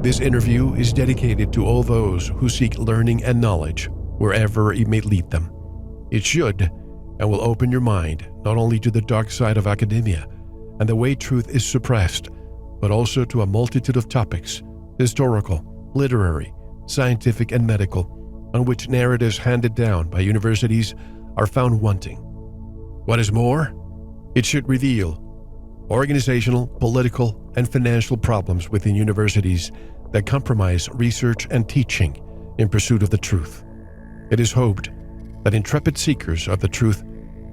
This interview is dedicated to all those who seek learning and knowledge wherever it may lead them. It should and will open your mind not only to the dark side of academia and the way truth is suppressed, but also to a multitude of topics, historical, literary, scientific, and medical, on which narratives handed down by universities are found wanting. What is more, it should reveal organizational, political, and financial problems within universities that compromise research and teaching in pursuit of the truth. It is hoped that intrepid seekers of the truth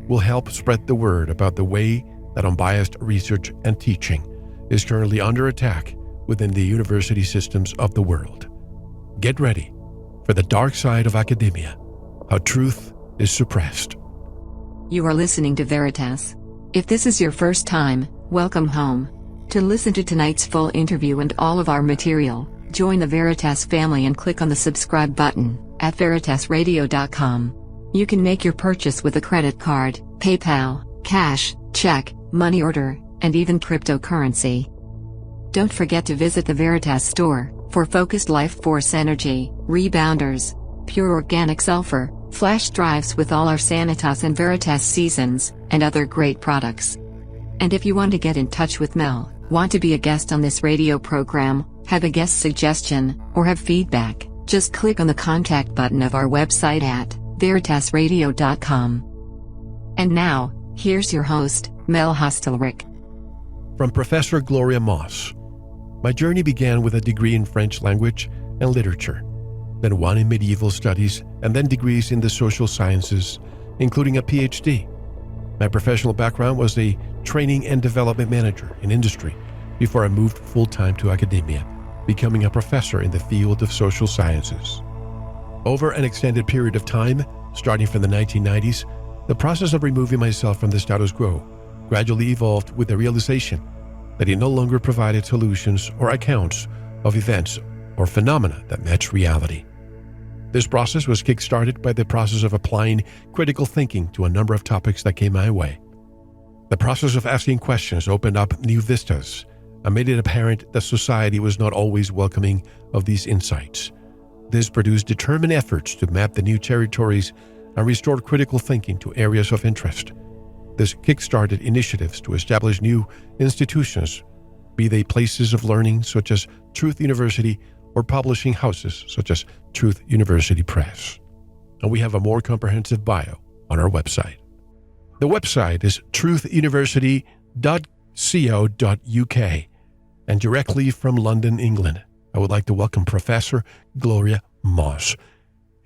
will help spread the word about the way that unbiased research and teaching is currently under attack within the university systems of the world. Get ready for the dark side of academia, how truth is suppressed. You are listening to VERITAS. If this is your first time, welcome home. To listen to tonight's full interview and all of our material, join the VERITAS family and click on the subscribe button at veritasradio.com. You can make your purchase with a credit card, PayPal, cash, check, money order, and even cryptocurrency. Don't forget to visit the VERITAS store for focused life force energy, rebounders, pure organic sulfur, flash drives with all our Sanitas and VERITAS seasons, and other great products. And if you want to get in touch with Mel, want to be a guest on this radio program, have a guest suggestion, or have feedback, just click on the contact button of our website at veritasradio.com. And now, here's your host, Mel Hostelrick. From Professor Gloria Moss. My journey began with a degree in French language and literature, then one in medieval studies, and then degrees in the social sciences, including a PhD. My professional background was a training and development manager in industry before I moved full-time to academia, becoming a professor in the field of social sciences. Over an extended period of time, starting from the 1990s, the process of removing myself from the status quo gradually evolved with the realization that it no longer provided solutions or accounts of events or phenomena that match reality. This process was kick-started by the process of applying critical thinking to a number of topics that came my way. The process of asking questions opened up new vistas and made it apparent that society was not always welcoming of these insights. This produced determined efforts to map the new territories and restore critical thinking to areas of interest. This kick-started initiatives to establish new institutions, be they places of learning such as Truth University or publishing houses such as Truth University Press. And we have a more comprehensive bio on our website. The website is truthuniversity.co.uk, and directly from London, England, I would like to welcome Professor Gloria Moss.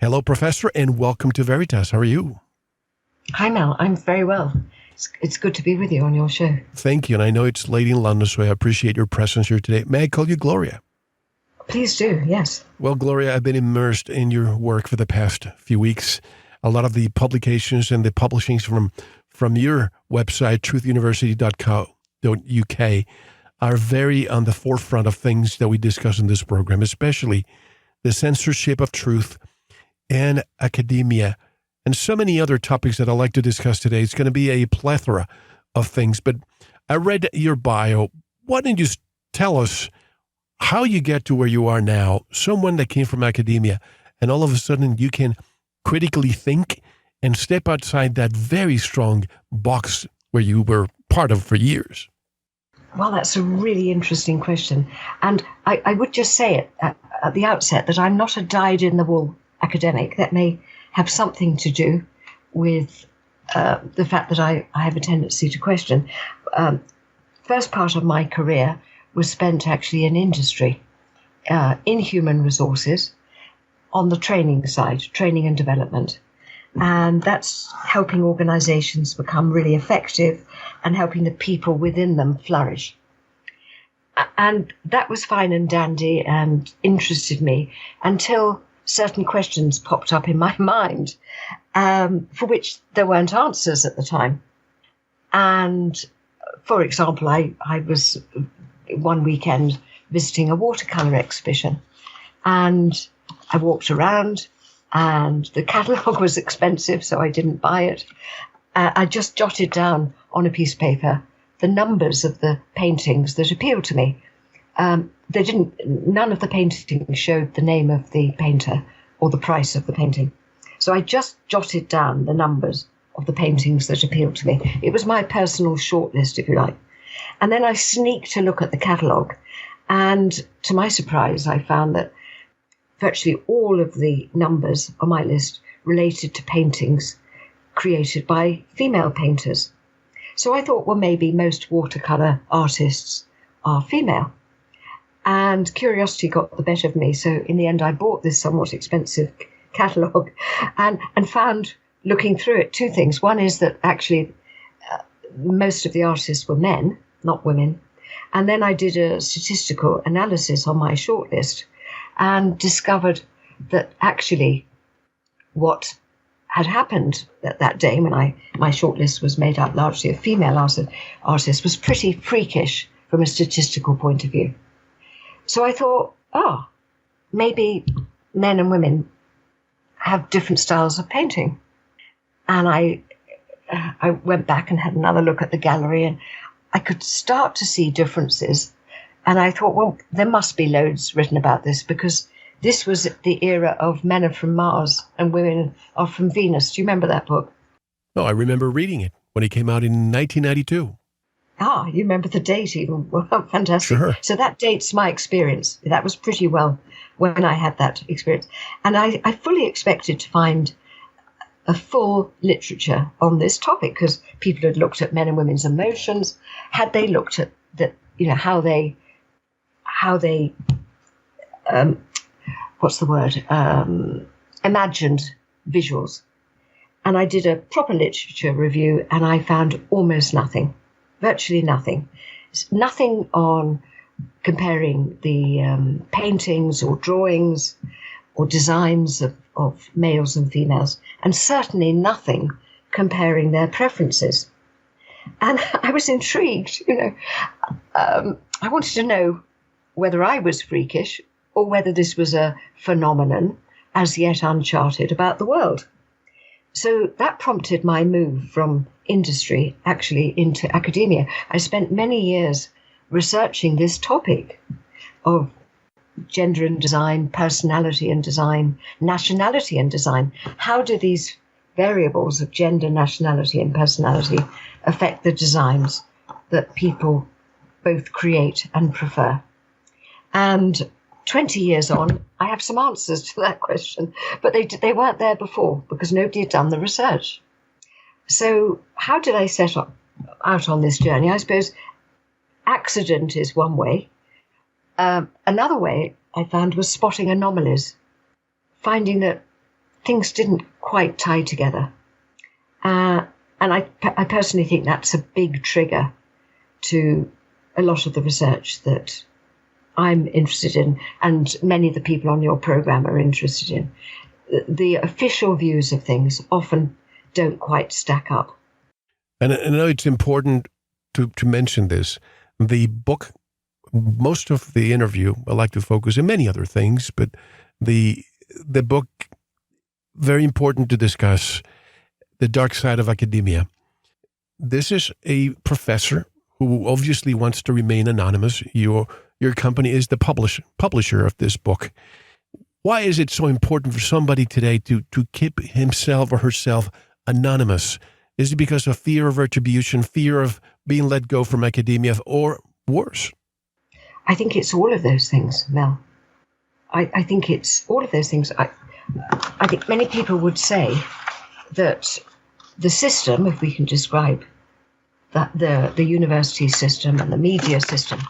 Hello, Professor, and welcome to VERITAS. How are you? Hi, Mel. I'm very well. It's good to be with you on your show. Thank you, and I know it's late in London, so I appreciate your presence here today. May I call you Gloria? Please do, yes. Well, Gloria, I've been immersed in your work for the past few weeks. A lot of the publications and the publishings from your website, truthuniversity.co.uk, are very on the forefront of things that we discuss in this program, especially the censorship of truth and academia, and so many other topics that I'd like to discuss today. It's going to be a plethora of things, but I read your bio. Why don't you tell us how you get to where you are now, someone that came from academia, and all of a sudden you can critically think and step outside that very strong box where you were part of for years? Well, that's a really interesting question. And I would just say it at the outset that I'm not a dyed-in-the-wool academic. That may have something to do with the fact that I have a tendency to question. First part of my career was spent actually in industry, in human resources, on the training side, training and development. And that's helping organizations become really effective and helping the people within them flourish. And that was fine and dandy and interested me until certain questions popped up in my mind, for which there weren't answers at the time. And for example, I was one weekend visiting a watercolor exhibition, and I walked around, and the catalogue was expensive, so I didn't buy it. I just jotted down on a piece of paper the numbers of the paintings that appealed to me. None of the paintings showed the name of the painter or the price of the painting. So I just jotted down the numbers of the paintings that appealed to me. It was my personal shortlist, if you like. And then I sneaked to look at the catalogue. And to my surprise, I found that virtually all of the numbers on my list related to paintings created by female painters. So I thought, well, maybe most watercolour artists are female. And curiosity got the better of me. So in the end, I bought this somewhat expensive catalogue and found, looking through it, two things. One is that actually most of the artists were men, not women. And then I did a statistical analysis on my shortlist and discovered that actually what had happened that day when my shortlist was made up largely of female artists was pretty freakish from a statistical point of view. So I thought, maybe men and women have different styles of painting. And I went back and had another look at the gallery, and I could start to see differences. And I thought, well, there must be loads written about this, because this was the era of men are from Mars and women are from Venus. Do you remember that book? No, I remember reading it when it came out in 1992. You remember the date even. Well, fantastic. Sure. So that dates my experience. That was pretty well when I had that experience. And I fully expected to find a full literature on this topic, because people had looked at men and women's emotions. Had they looked at how they imagined visuals. And I did a proper literature review, and I found almost nothing, virtually nothing. Nothing on comparing the paintings or drawings or designs of males and females, and certainly nothing comparing their preferences. And I was intrigued, I wanted to know whether I was freakish or whether this was a phenomenon as yet uncharted about the world. So that prompted my move from industry actually into academia. I spent many years researching this topic of gender and design, personality and design, nationality and design. How do these variables of gender, nationality and personality affect the designs that people both create and prefer? And 20 years on, I have some answers to that question, but they weren't there before because nobody had done the research. So how did I set out on this journey? I suppose accident is one way. Another way I found was spotting anomalies, finding that things didn't quite tie together. And I personally think that's a big trigger to a lot of the research that I'm interested in, and many of the people on your program are interested in. The official views of things often don't quite stack up. And I know it's important to mention this. The book, most of the interview, I like to focus on many other things, but the book, very important to discuss the dark side of academia. This is a professor who obviously wants to remain anonymous. Your company is the publisher of this book. Why is it so important for somebody today to keep himself or herself anonymous? Is it because of fear of retribution, fear of being let go from academia, or worse? I think it's all of those things, Mel. I think it's all of those things. I think many people would say that the system, if we can describe that the university system and the media system,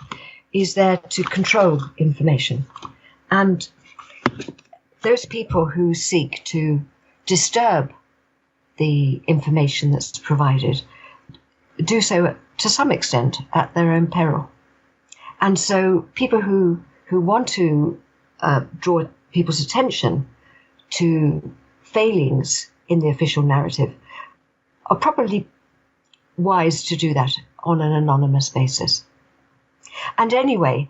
is there to control information. And those people who seek to disturb the information that's provided do so to some extent at their own peril. And so people who want to draw people's attention to failings in the official narrative are probably wise to do that on an anonymous basis. And anyway,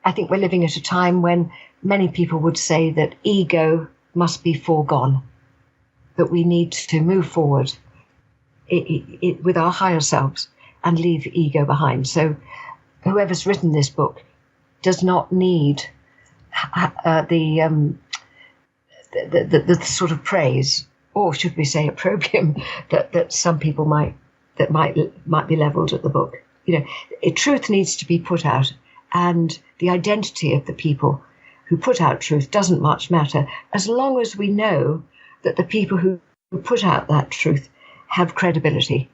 I think we're living at a time when many people would say that ego must be foregone, that we need to move forward with our higher selves and leave ego behind. So whoever's written this book does not need the sort of praise, or should we say opprobrium, that some people might be levelled at the book. Truth needs to be put out, and the identity of the people who put out truth doesn't much matter, as long as we know that the people who put out that truth have credibility.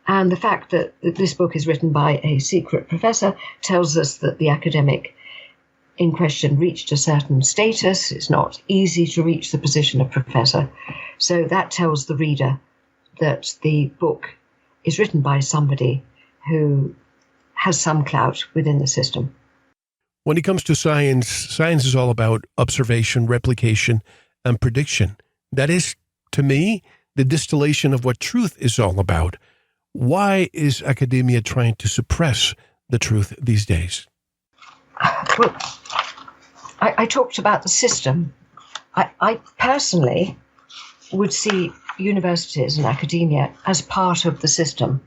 And the fact that this book is written by a secret professor tells us that the academic in question reached a certain status. It's not easy to reach the position of professor. So that tells the reader that the book is written by somebody who has some clout within the system. When it comes to science, science is all about observation, replication, and prediction. That is, to me, the distillation of what truth is all about. Why is academia trying to suppress the truth these days? Well, I talked about the system. I personally would see universities and academia as part of the system,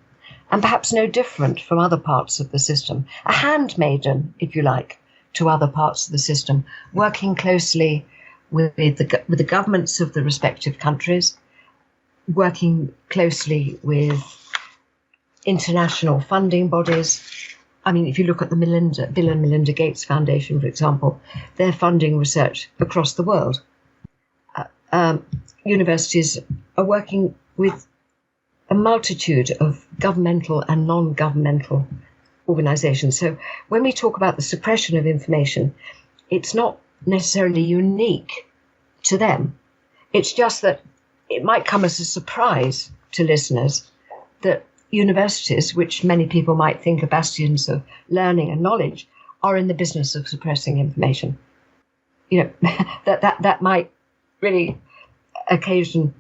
and perhaps no different from other parts of the system. A handmaiden, if you like, to other parts of the system, working closely with the governments of the respective countries, working closely with international funding bodies. I mean, if you look at the Bill and Melinda Gates Foundation, for example, they're funding research across the world. Universities are working with a multitude of governmental and non-governmental organizations. So when we talk about the suppression of information, it's not necessarily unique to them. It's just that it might come as a surprise to listeners that universities, which many people might think are bastions of learning and knowledge, are in the business of suppressing information. That might really occasion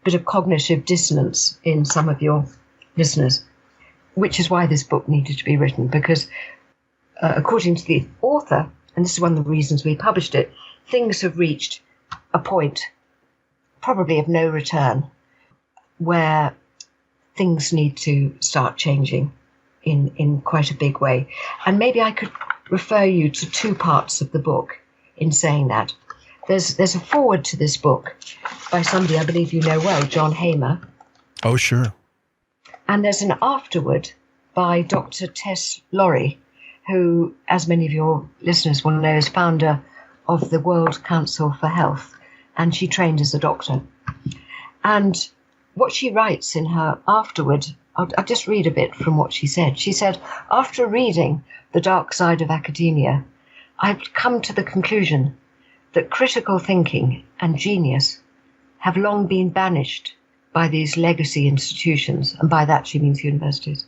a bit of cognitive dissonance in some of your listeners, which is why this book needed to be written, because according to the author, and this is one of the reasons we published it, things have reached a point, probably of no return, where things need to start changing in quite a big way. And maybe I could refer you to two parts of the book in saying that. There's a foreword to this book by somebody I believe you know well, John Hamer. Oh, sure. And there's an afterword by Dr. Tess Lawrie, who, as many of your listeners will know, is founder of the World Council for Health, and she trained as a doctor. And what she writes in her afterward, I'll just read a bit from what she said. She said, "After reading The Dark Side of Academia, I've come to the conclusion that critical thinking and genius have long been banished by these legacy institutions," and by that she means universities.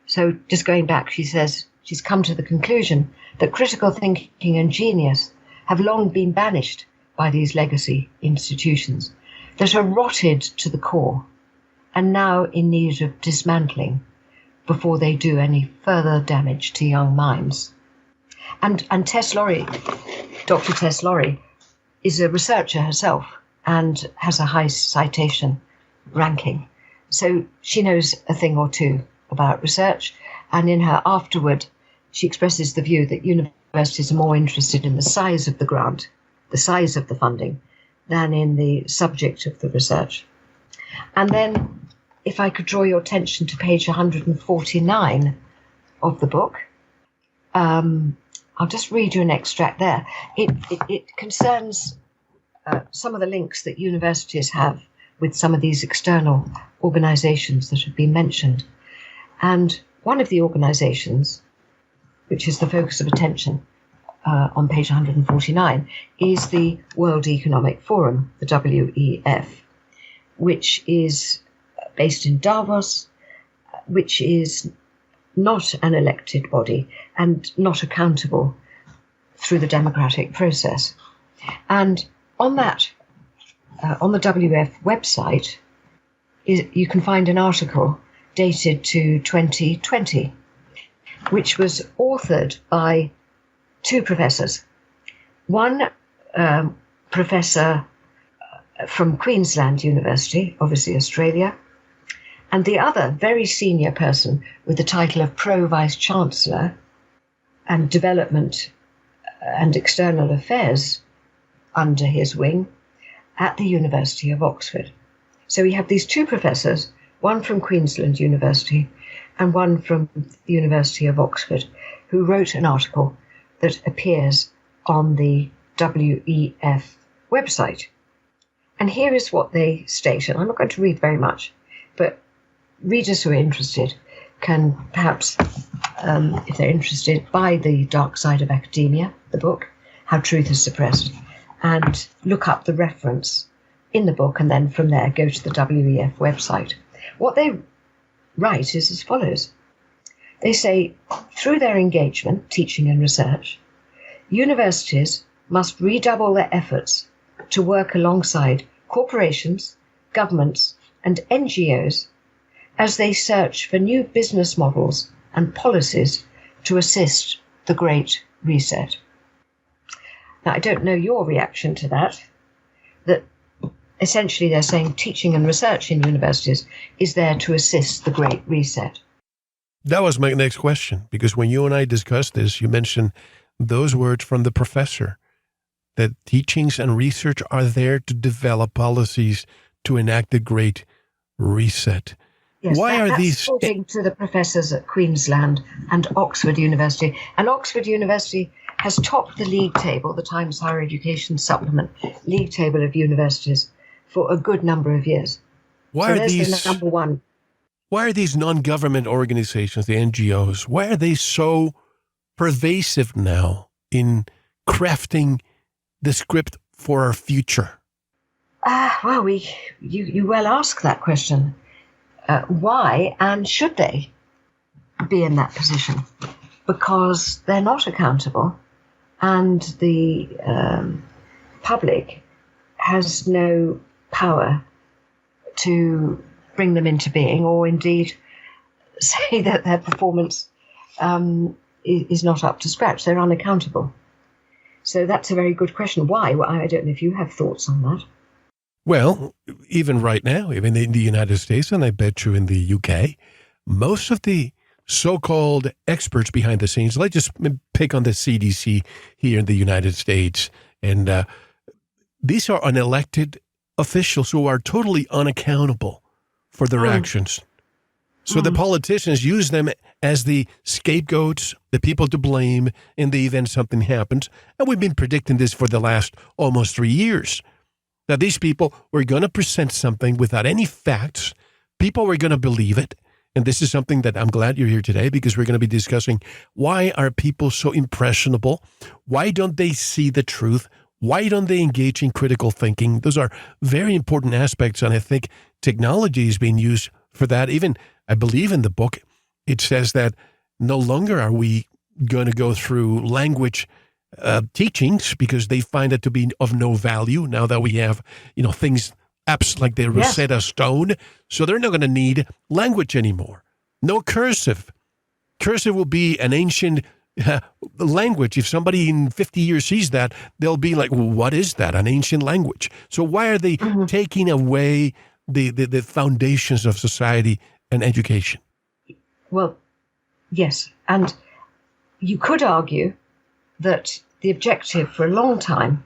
So just going back, she says she's come to the conclusion that critical thinking and genius have long been banished by these legacy institutions that are rotted to the core and now in need of dismantling before they do any further damage to young minds. And Tess Lawrie, Dr. Tess Lawrie, is a researcher herself and has a high citation ranking. So she knows a thing or two about research, and in her afterward, she expresses the view that universities are more interested in the size of the grant, the size of the funding, than in the subject of the research. And then, if I could draw your attention to page 149 of the book, I'll just read you an extract there. It concerns some of the links that universities have with some of these external organizations that have been mentioned. And one of the organizations, which is the focus of attention on page 149, is the World Economic Forum, the WEF, which is based in Davos, which is not an elected body and not accountable through the democratic process. And on that, on the WEF website, you can find an article dated to 2020, which was authored by two professors. One professor from Queensland University, obviously Australia, and the other very senior person with the title of Pro Vice Chancellor and development and external affairs under his wing at the University of Oxford. So we have these two professors, one from Queensland University and one from the University of Oxford, who wrote an article that appears on the WEF website. And here is what they state, and I'm not going to read very much, but readers who are interested can perhaps, if they're interested, buy The Dark Side of Academia, the book, How Truth is Suppressed, and look up the reference in the book, and then from there go to the WEF website. What they write is as follows. They say, through their engagement, teaching and research, universities must redouble their efforts to work alongside corporations, governments, and NGOs as they search for new business models and policies to assist the Great Reset. Now, I don't know your reaction to that essentially they're saying teaching and research in universities is there to assist the Great Reset. That was my next question, because when you and I discussed this, you mentioned those words from the professor, that teachings and research are there to develop policies to enact the Great Reset. Yes, Why are that's these... according to the professors at Queensland and Oxford University. And Oxford University has topped the league table, the Times Higher Education Supplement league table of universities, for a good number of years. Why so are these the number one? Why are these non-government organizations, the NGOs, why are they so pervasive now in crafting the script for our future? Well, you well ask that question. Why and should they be in that position? Because they're not accountable, and the public has no power to bring them into being, or indeed say that their performance is not up to scratch. They're unaccountable. So that's a very good question. Why? Well, I don't know if you have thoughts on that. Well, even right now, even in the United States, and I bet you in the UK, most of the so-called experts behind the scenes, let's just pick on the CDC here in the United States, and these are unelected officials who are totally unaccountable for their actions. So the politicians use them as the scapegoats, the people to blame in the event something happens. And we've been predicting this for the last almost 3 years. That these people were going to present something without any facts. People were going to believe it. And this is something that I'm glad you're here today, because we're going to be discussing, why are people so impressionable? Why don't they see the truth? Why don't they engage in critical thinking? Those are very important aspects, and I think technology is being used for that. Even, I believe in the book, it says that no longer are we going to go through language teachings, because they find it to be of no value now that we have, things, apps like the Rosetta Stone. So they're not going to need language anymore. No cursive. Cursive will be an ancient language. If somebody in 50 years sees that, they'll be like, well, what is that? An ancient language. So why are they taking away the foundations of society and education? Well, yes. And you could argue that the objective for a long time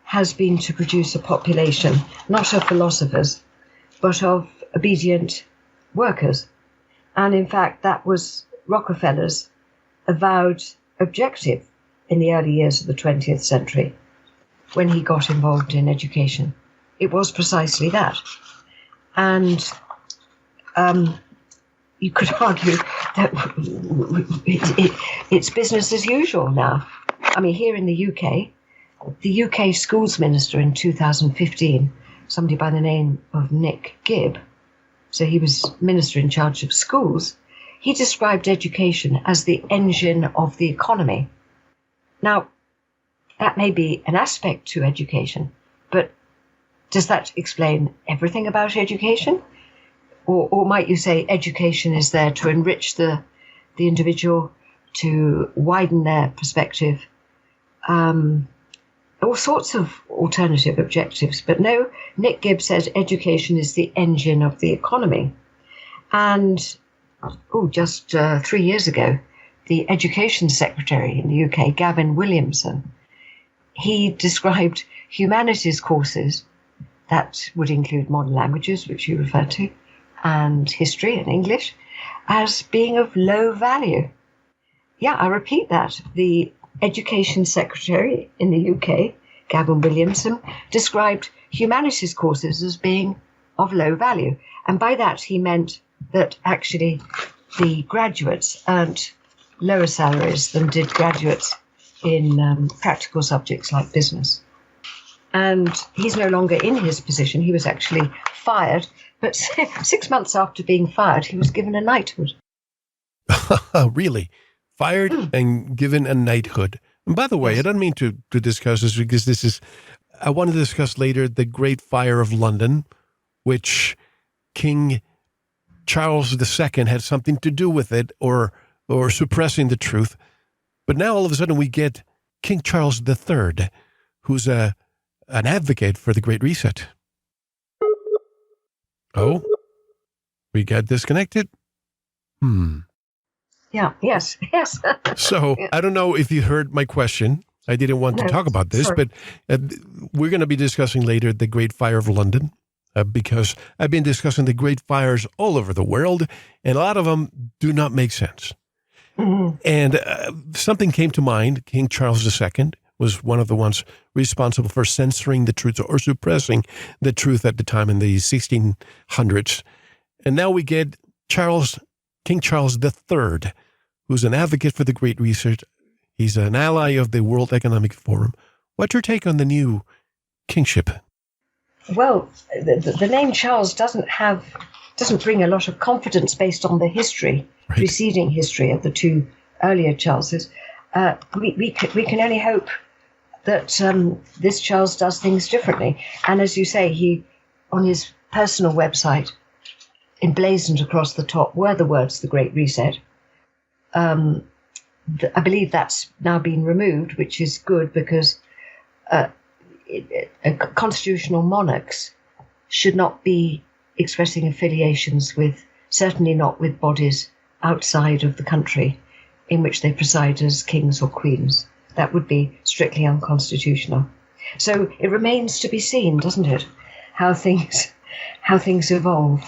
has been to produce a population, not of philosophers, but of obedient workers. And in fact, that was Rockefeller's avowed objective in the early years of the 20th century when he got involved in education. It was precisely that. And you could argue that it's business as usual now. I mean, here in the UK schools minister in 2015, somebody by the name of Nick Gibb, so he was minister in charge of schools, he described education as the engine of the economy. Now, that may be an aspect to education, but does that explain everything about education? Or might you say education is there to enrich the individual, to widen their perspective, all sorts of alternative objectives. But no, Nick Gibb says education is the engine of the economy. And just 3 years ago, the Education Secretary in the UK, Gavin Williamson, he described humanities courses, that would include modern languages, which you referred to, and history and English, as being of low value. Yeah, I repeat that. The Education Secretary in the UK, Gavin Williamson, described humanities courses as being of low value. And by that, he meant that actually the graduates earned lower salaries than did graduates in practical subjects like business. And he's no longer in his position. He was actually fired. But 6 months after being fired, he was given a knighthood. Really? Fired and given a knighthood. And by the way, I don't mean to discuss this because I want to discuss later the Great Fire of London, which King Charles II had something to do with it or suppressing the truth. But now all of a sudden we get King Charles III, who's an advocate for the Great Reset. Oh, we got disconnected? Yeah, yes. So I don't know if you heard my question. I didn't want to talk about this, sorry. but we're going to be discussing later the Great Fire of London because I've been discussing the great fires all over the world, and a lot of them do not make sense. Mm-hmm. And something came to mind. King Charles II was one of the ones responsible for censoring the truth or suppressing the truth at the time in the 1600s. And now we get King Charles III, who's an advocate for the Great Reset. He's an ally of the World Economic Forum. What's your take on the new kingship? Well, the name Charles doesn't bring a lot of confidence based on the history, right, preceding history of the two earlier Charleses. We can only hope that this Charles does things differently. And as you say, he, on his personal website, emblazoned across the top were the words, the Great Reset. I believe that's now been removed, which is good because constitutional monarchs should not be expressing affiliations with, certainly not with bodies outside of the country in which they preside as kings or queens. That would be strictly unconstitutional. So it remains to be seen, doesn't it, how things evolve.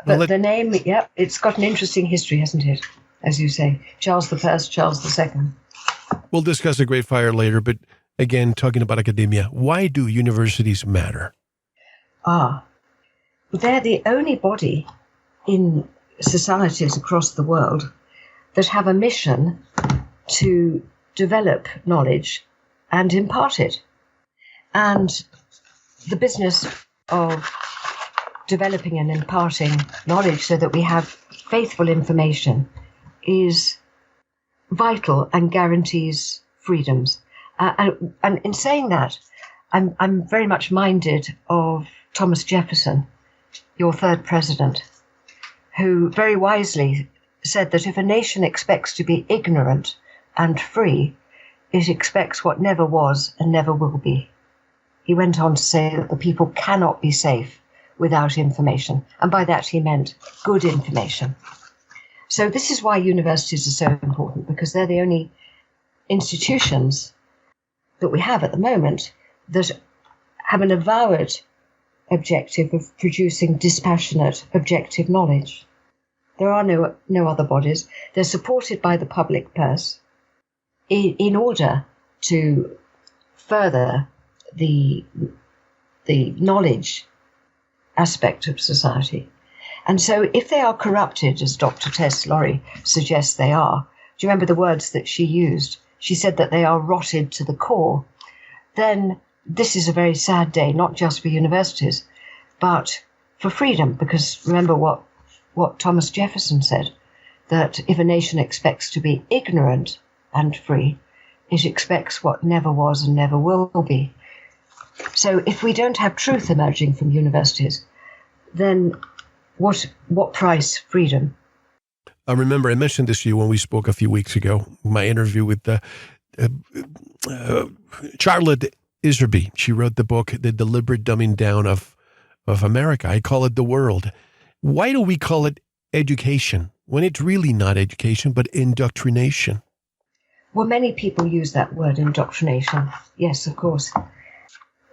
But the name, it's got an interesting history, hasn't it? As you say, Charles I, Charles II. We'll discuss the Great Fire later, but again, talking about academia, why do universities matter? They're the only body in societies across the world that have a mission to develop knowledge and impart it. And the business of developing and imparting knowledge so that we have faithful information is vital and guarantees freedoms. And in saying that, I'm very much minded of Thomas Jefferson, your third president, who very wisely said that if a nation expects to be ignorant and free, it expects what never was and never will be. He went on to say that the people cannot be safe without information. And by that he meant good information. So this is why universities are so important, because they're the only institutions that we have at the moment that have an avowed objective of producing dispassionate, objective knowledge. There are no other bodies. They're supported by the public purse in order to further the knowledge aspect of society. And so if they are corrupted, as Dr. Tess Lorry suggests they are, do you remember the words that she used? She said that they are rotted to the core. Then this is a very sad day, not just for universities, but for freedom, because remember what Thomas Jefferson said, that if a nation expects to be ignorant and free, it expects what never was and never will be. So if we don't have truth emerging from universities, then what price freedom? I remember I mentioned this to you when we spoke a few weeks ago, my interview with Charlotte Iserby. She wrote the book, The Deliberate Dumbing Down of America. I call it the world. Why do we call it education when it's really not education, but indoctrination? Well, many people use that word indoctrination. Yes, of course.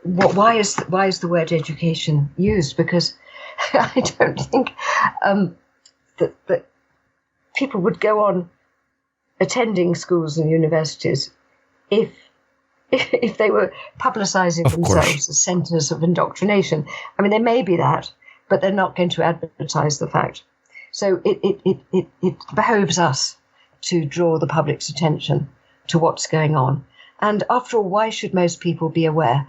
Why is the word education used? Because I don't think that people would go on attending schools and universities if they were publicizing themselves as centers of indoctrination. I mean, they may be that, but they're not going to advertise the fact. So it behoves us to draw the public's attention to what's going on. And after all, why should most people be aware?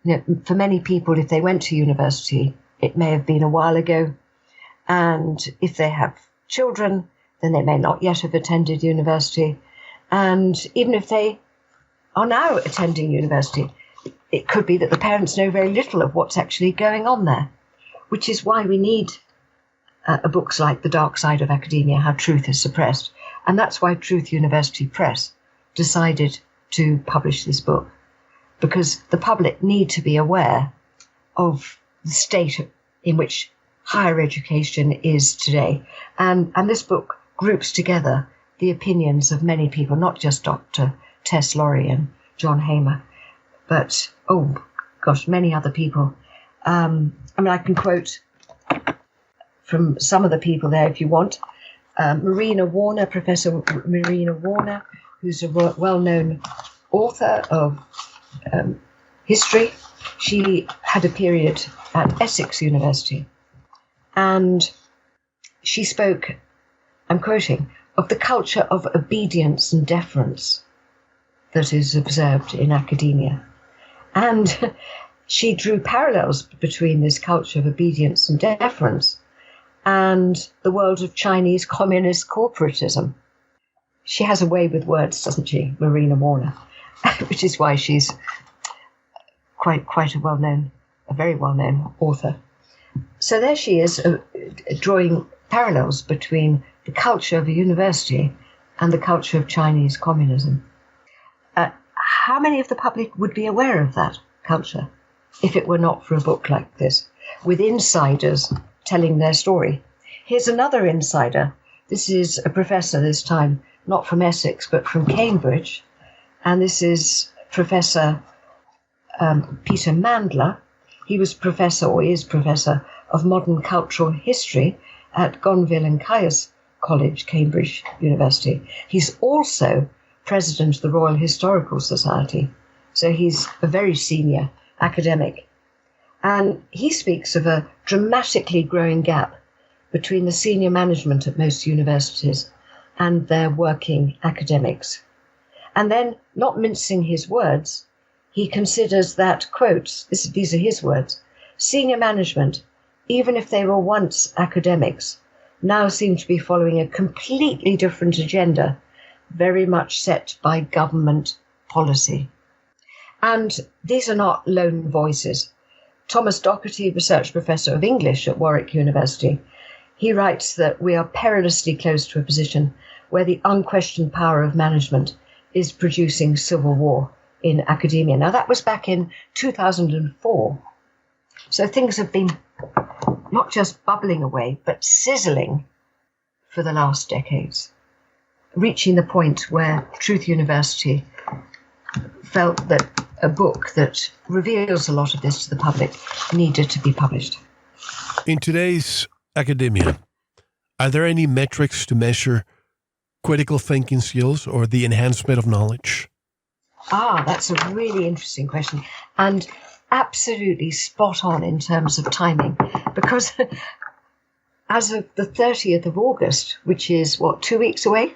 You know, for many people, if they went to university, it may have been a while ago. And if they have children, then they may not yet have attended university. And even if they are now attending university, it could be that the parents know very little of what's actually going on there, which is why we need books like The Dark Side of Academia, How Truth is Suppressed. And that's why Truth University Press decided to publish this book, because the public need to be aware of the state in which higher education is today. And this book groups together the opinions of many people, not just Dr. Tess Lawrie and John Hamer, but, many other people. I mean, I can quote from some of the people there if you want. Marina Warner, Professor Marina Warner, who's a well-known author of history. She had a period at Essex University, and she spoke, I'm quoting, of the culture of obedience and deference that is observed in academia. And she drew parallels between this culture of obedience and deference and the world of Chinese communist corporatism. She has a way with words, doesn't she, Marina Warner, which is why she's quite a very well-known author. So there she is, drawing parallels between the culture of a university and the culture of Chinese communism. How many of the public would be aware of that culture if it were not for a book like this, with insiders telling their story? Here's another insider. This is a professor, this time not from Essex, but from Cambridge. And this is Professor Peter Mandler. He was professor, or is professor, of modern cultural history at Gonville and Caius College, Cambridge University. He's also president of the Royal Historical Society. So he's a very senior academic. And he speaks of a dramatically growing gap between the senior management at most universities and their working academics. And then, not mincing his words, he considers that, quotes, these are his words, senior management, even if they were once academics, now seem to be following a completely different agenda, very much set by government policy. And these are not lone voices. Thomas Docherty, research professor of English at Warwick University, he writes that we are perilously close to a position where the unquestioned power of management is producing civil war in academia. Now, that was back in 2004. So things have been not just bubbling away, but sizzling for the last decades, reaching the point where Truth University felt that a book that reveals a lot of this to the public needed to be published. In today's academia, are there any metrics to measure critical thinking skills or the enhancement of knowledge? That's a really interesting question, and absolutely spot on in terms of timing, because as of the 30th of August, which is, 2 weeks away?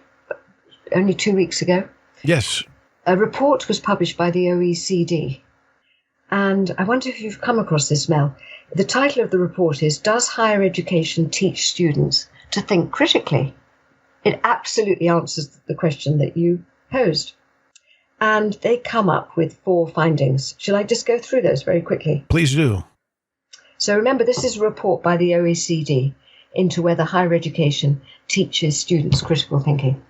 Only 2 weeks ago? Yes. A report was published by the OECD. And I wonder if you've come across this, Mel. The title of the report is, Does Higher Education Teach Students to Think Critically? It absolutely answers the question that you posed. And they come up with 4 findings. Shall I just go through those very quickly? Please do. So remember, this is a report by the OECD into whether higher education teaches students critical thinking.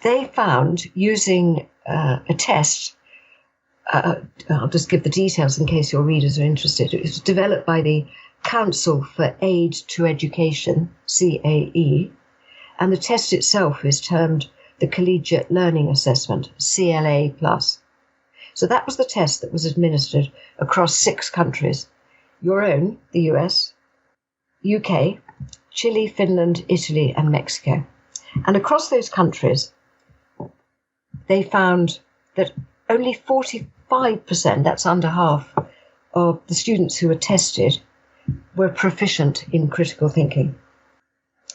They found, using a test, I'll just give the details in case your readers are interested. It was developed by the Council for Aid to Education, CAE, and the test itself is termed the Collegiate Learning Assessment, CLA+. So that was the test that was administered across 6 countries: your own, the US, UK, Chile, Finland, Italy, and Mexico. And across those countries, they found that only 45%, that's under half, of the students who were tested were proficient in critical thinking.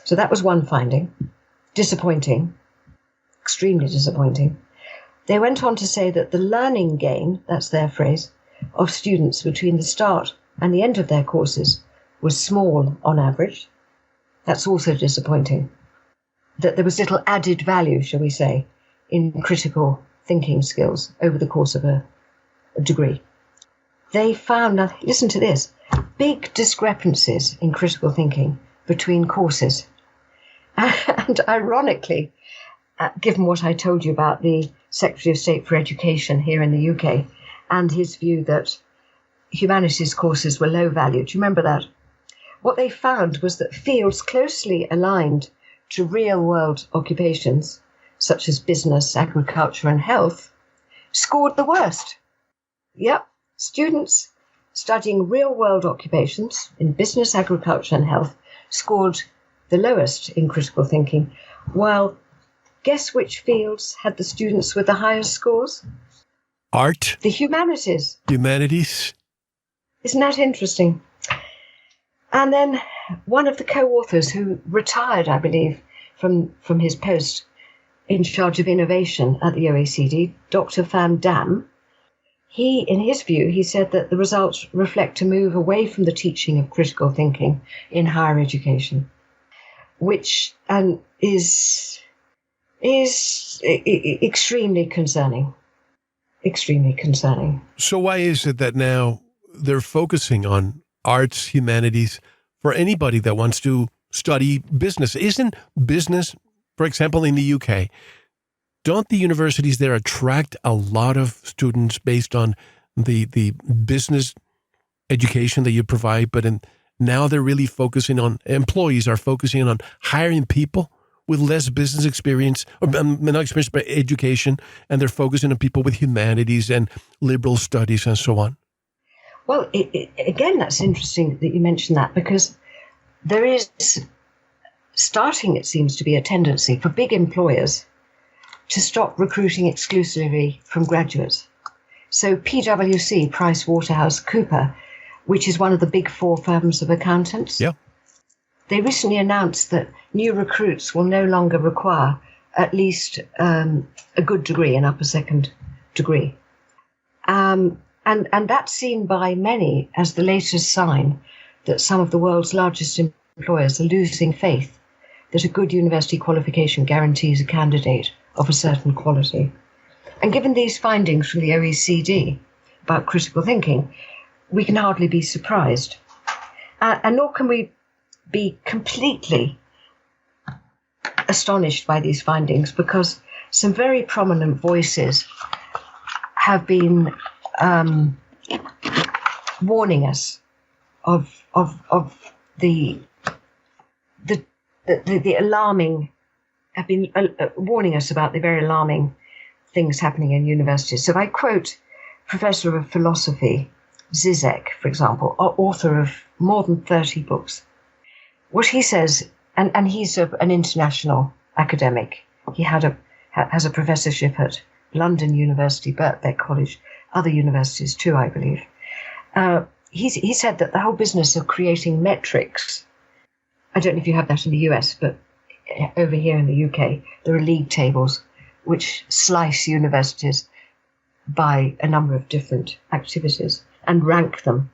So that was one finding. Disappointing, extremely disappointing. They went on to say that the learning gain, that's their phrase, of students between the start and the end of their courses was small on average. That's also disappointing. That there was little added value, shall we say, in critical thinking skills over the course of a degree. They found, now listen to this, big discrepancies in critical thinking between courses. And ironically, given what I told you about the Secretary of State for Education here in the UK and his view that humanities courses were low value, do you remember that? What they found was that fields closely aligned to real-world occupations, such as business, agriculture, and health, scored the worst. Yep, students studying real-world occupations in business, agriculture, and health scored the lowest in critical thinking, while guess which fields had the students with the highest scores? Art. The humanities. Humanities. Isn't that interesting? And then one of the co-authors who retired, I believe, from his post in charge of innovation at the OECD, Dr. Van Dam, in his view, he said that the results reflect a move away from the teaching of critical thinking in higher education, which is extremely concerning. Extremely concerning. So why is it that now they're focusing on arts, humanities, for anybody that wants to study business? Isn't business, for example, in the UK, don't the universities there attract a lot of students based on the business education that you provide? But now they're really focusing on, employees are focusing on hiring people with less business experience, or not experience, but education, and they're focusing on people with humanities and liberal studies and so on. Well, again, that's interesting that you mentioned that, because there is starting, it seems to be, a tendency for big employers to stop recruiting exclusively from graduates. So PwC, PricewaterhouseCoopers, which is one of the big 4 firms of accountants, yeah, they recently announced that new recruits will no longer require at least a good degree, an upper second degree. And that's seen by many as the latest sign that some of the world's largest employers are losing faith that a good university qualification guarantees a candidate of a certain quality. And given these findings from the OECD about critical thinking, we can hardly be surprised. And nor can we be completely astonished by these findings, because some very prominent voices have been warning us of the alarming, have been warning us about the very alarming things happening in universities. So if I quote Professor of Philosophy Zizek, for example, author of more than 30 books, what he says, and he's an international academic. He has a professorship at London University, Birkbeck College, other universities too, I believe. He said that the whole business of creating metrics, I don't know if you have that in the US, but over here in the UK, there are league tables which slice universities by a number of different activities and rank them.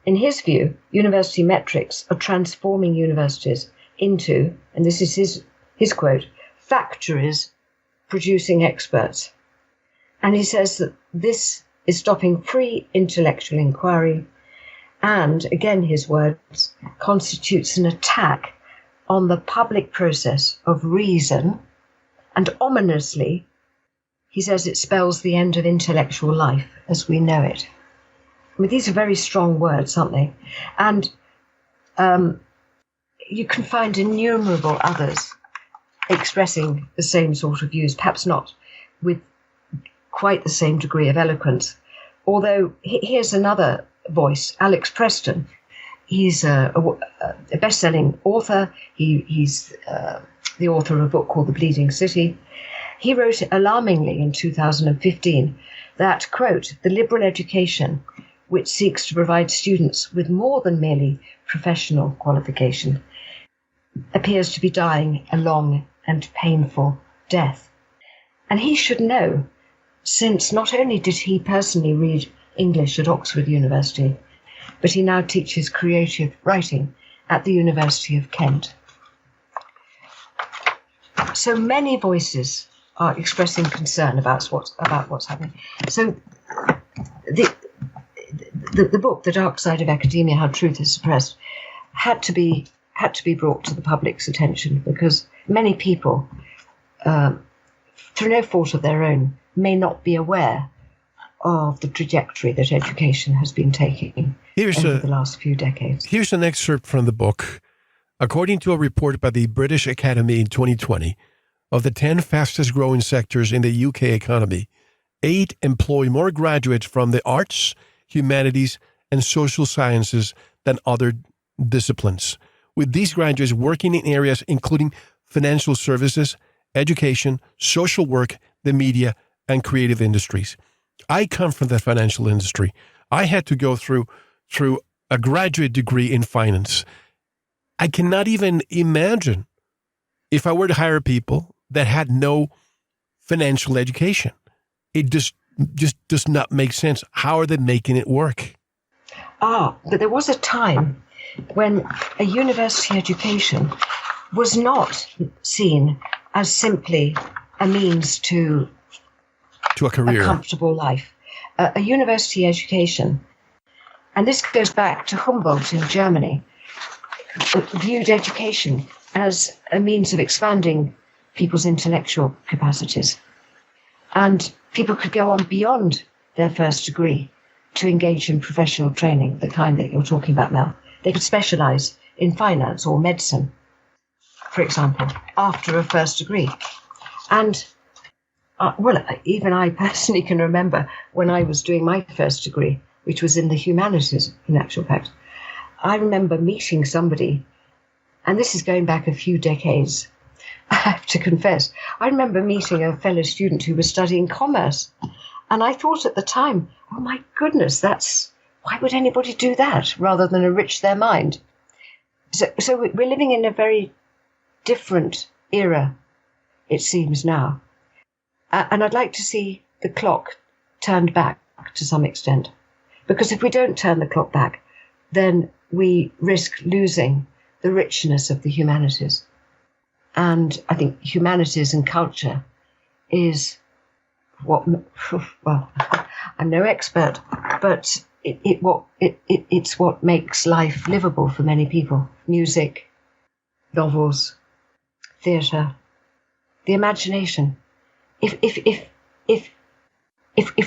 In his view, university metrics are transforming universities into, and this is his quote, factories producing experts. And he says that this is stopping free intellectual inquiry and, again his words, constitutes an attack on the public process of reason, and ominously, he says it spells the end of intellectual life as we know it. I mean, these are very strong words, aren't they? And you can find innumerable others expressing the same sort of views, perhaps not with quite the same degree of eloquence. Although here's another voice, Alex Preston. He's a best-selling author. He's the author of a book called The Bleeding City. He wrote alarmingly in 2015 that, quote, the liberal education, which seeks to provide students with more than merely professional qualification, appears to be dying a long and painful death. And he should know, since not only did he personally read English at Oxford University, but he now teaches creative writing at the University of Kent. So many voices are expressing concern about what's happening. So the book, The Dark Side of Academia, How Truth is Suppressed, had to be brought to the public's attention because many people, through no fault of their own, may not be aware of the trajectory that education has been taking over the last few decades. Here's an excerpt from the book. According to a report by the British Academy in 2020, of the 10 fastest growing sectors in the UK economy, 8 employ more graduates from the arts, humanities, and social sciences than other disciplines, with these graduates working in areas including financial services, education, social work, the media, and creative industries. I come from the financial industry. I had to go through a graduate degree in finance. I cannot even imagine if I were to hire people that had no financial education. It just does not make sense. How are they making it work? But there was a time when a university education was not seen as simply a means to a career, a comfortable life. A university education, and this goes back to Humboldt in Germany, viewed education as a means of expanding people's intellectual capacities. And people could go on beyond their first degree to engage in professional training, the kind that you're talking about now. They could specialize in finance or medicine, for example, after a first degree. And even I personally can remember when I was doing my first degree, which was in the humanities, in actual fact. I remember meeting somebody, and this is going back a few decades, I have to confess. I remember meeting a fellow student who was studying commerce, and I thought at the time, oh my goodness, why would anybody do that rather than enrich their mind? So we're living in a very different era, it seems now. And I'd like to see the clock turned back to some extent. Because if we don't turn the clock back, then we risk losing the richness of the humanities. And I think humanities and culture is well, I'm no expert, but it's what makes life livable for many people. Music, novels, theatre, the imagination. If